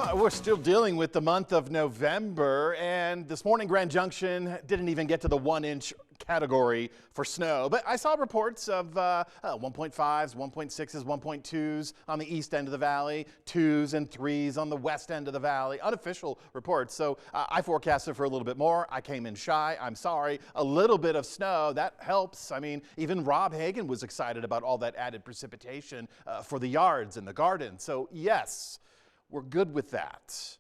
We're still dealing with the month of November, and this morning Grand Junction didn't even get to the 1-inch category for snow. But I saw reports of 1.5s, 1.6s, 1.2s on the east end of the valley, 2s and 3s on the west end of the valley. Unofficial reports. So I forecasted for a little bit more. I came in shy. I'm sorry. A little bit of snow, that helps. I mean, even Rob Hagan was excited about all that added precipitation for the yards and the garden. So yes, we're good with that.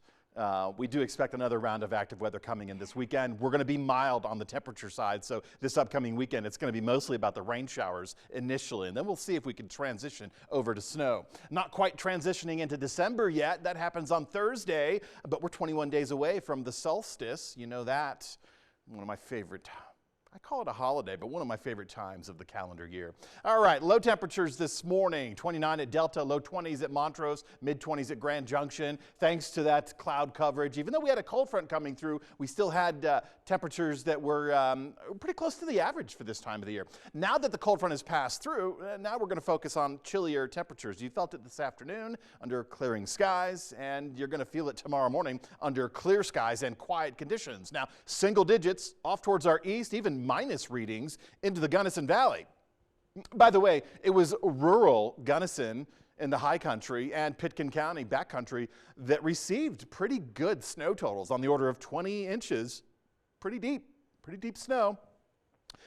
We do expect another round of active weather coming in this weekend. We're going to be mild on the temperature side, so this upcoming weekend it's going to be mostly about the rain showers initially, and then we'll see if we can transition over to snow. Not quite transitioning into December yet. That happens on Thursday, but we're 21 days away from the solstice. You know that. One of my favorite, I call it a holiday, but one of my favorite times of the calendar year. All right, low temperatures this morning, 29 at Delta, low 20s at Montrose, mid 20s at Grand Junction. Thanks to that cloud coverage, even though we had a cold front coming through, we still had temperatures that were pretty close to the average for this time of the year. Now that the cold front has passed through, now we're going to focus on chillier temperatures. You felt it this afternoon under clearing skies, and you're going to feel it tomorrow morning under clear skies and quiet conditions. Now, single digits off towards our east, even minus readings into the Gunnison Valley. By the way, it was rural Gunnison in the high country and Pitkin County backcountry that received pretty good snow totals on the order of 20 inches. Pretty deep snow.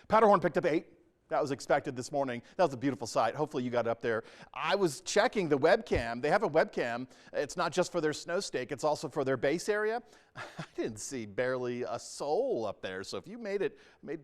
Powderhorn picked up 8. That was expected this morning. That was a beautiful sight. Hopefully you got up there. I was checking the webcam. They have a webcam. It's not just for their snow stake. It's also for their base area. I didn't see barely a soul up there. So if you made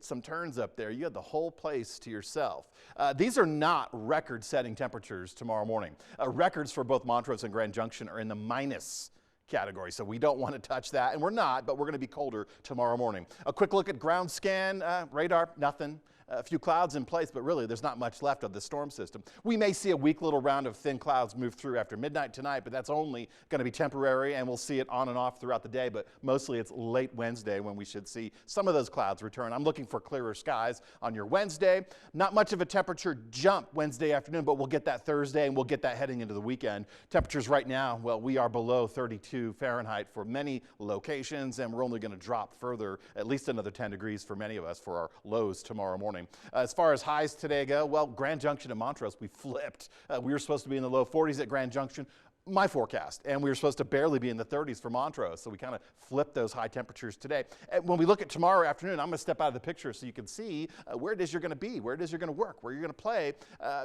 some turns up there, you had the whole place to yourself. These are not record-setting temperatures tomorrow morning. Records for both Montrose and Grand Junction are in the minus category, so we don't want to touch that, and we're not, but we're going to be colder tomorrow morning. A quick look at ground scan, radar, nothing. A few clouds in place, but really there's not much left of the storm system. We may see a weak little round of thin clouds move through after midnight tonight, but that's only going to be temporary, and we'll see it on and off throughout the day, but mostly it's late Wednesday when we should see some of those clouds return. I'm looking for clearer skies on your Wednesday. Not much of a temperature jump Wednesday afternoon, but we'll get that Thursday, and we'll get that heading into the weekend. Temperatures right now, well, we are below 32 Fahrenheit for many locations, and we're only going to drop further, at least another 10 degrees for many of us for our lows tomorrow morning. As far as highs today go, well, Grand Junction and Montrose, we flipped. We were supposed to be in the low 40s at Grand Junction, my forecast, and we were supposed to barely be in the 30s for Montrose, so we kind of flipped those high temperatures today. And when we look at tomorrow afternoon, I'm going to step out of the picture so you can see where it is you're going to be, where it is you're going to work, where you're going to play.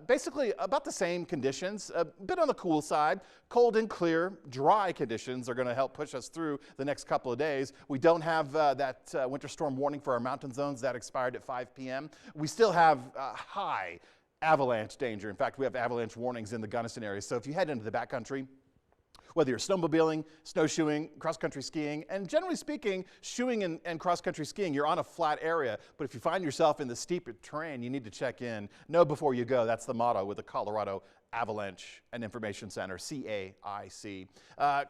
Basically about the same conditions, a bit on the cool side. Cold and clear, dry conditions are going to help push us through the next couple of days. We don't have that winter storm warning for our mountain zones. That expired at 5 p.m. We still have high avalanche danger. In fact, we have avalanche warnings in the Gunnison area. So if you head into the backcountry, whether you're snowmobiling, snowshoeing, cross-country skiing, and generally speaking, shoeing and cross-country skiing, you're on a flat area. But if you find yourself in the steep terrain, you need to check in. Know before you go. That's the motto with the Colorado Avalanche and Information Center, CAIC.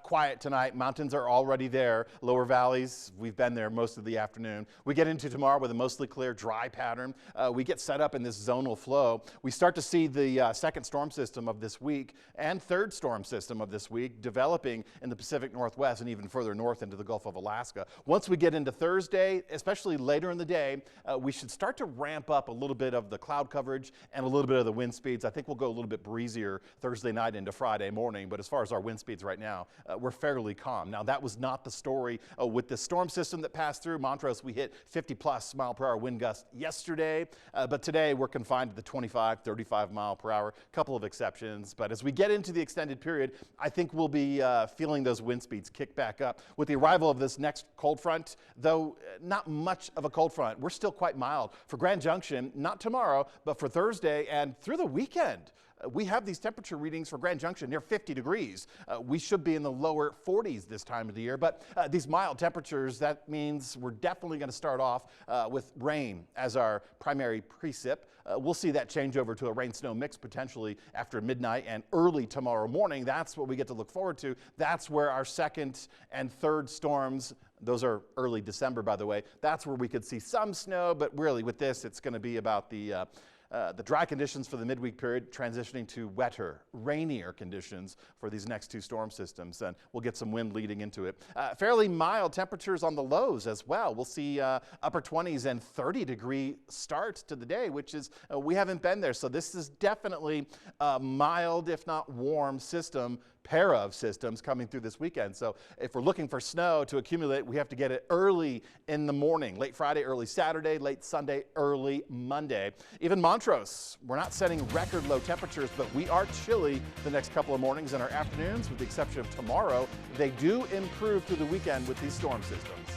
Quiet tonight. Mountains are already there. Lower valleys, we've been there most of the afternoon. We get into tomorrow with a mostly clear, dry pattern. We get set up in this zonal flow. We start to see the second storm system of this week and third storm system of this week developing in the Pacific Northwest and even further north into the Gulf of Alaska. Once we get into Thursday, especially later in the day, we should start to ramp up a little bit of the cloud coverage and a little bit of the wind speeds. I think we'll go a little bit breezier Thursday night into Friday morning, but as far as our wind speeds right now, we're fairly calm. Now, that was not the story with the storm system that passed through Montrose. We hit 50-plus mile-per-hour wind gusts yesterday, but today we're confined to the 25, 35 mile per hour, couple of exceptions. But as we get into the extended period, I think we'll be feeling those wind speeds kick back up. With the arrival of this next cold front, though not much of a cold front, we're still quite mild. For Grand Junction, not tomorrow, but for Thursday and through the weekend, we have these temperature readings for Grand Junction near 50 degrees. We should be in the lower 40s this time of the year, but these mild temperatures, that means we're definitely going to start off with rain as our primary precip. We'll see that change over to a rain-snow mix potentially after midnight and early tomorrow morning. That's what we get to look forward to. That's where our second and third storms, those are early December, by the way, that's where we could see some snow, but really with this, it's going to be about the the dry conditions for the midweek period transitioning to wetter, rainier conditions for these next two storm systems, and we'll get some wind leading into it. Fairly mild temperatures on the lows as well. We'll see upper 20s and 30-degree starts to the day, which is, we haven't been there, so this is definitely a mild, if not warm system, pair of systems coming through this weekend. So if we're looking for snow to accumulate, we have to get it early in the morning, late Friday, early Saturday, late Sunday, early Monday. Even Montrose, we're not setting record low temperatures, but we are chilly the next couple of mornings and our afternoons, with the exception of tomorrow. They do improve through the weekend with these storm systems.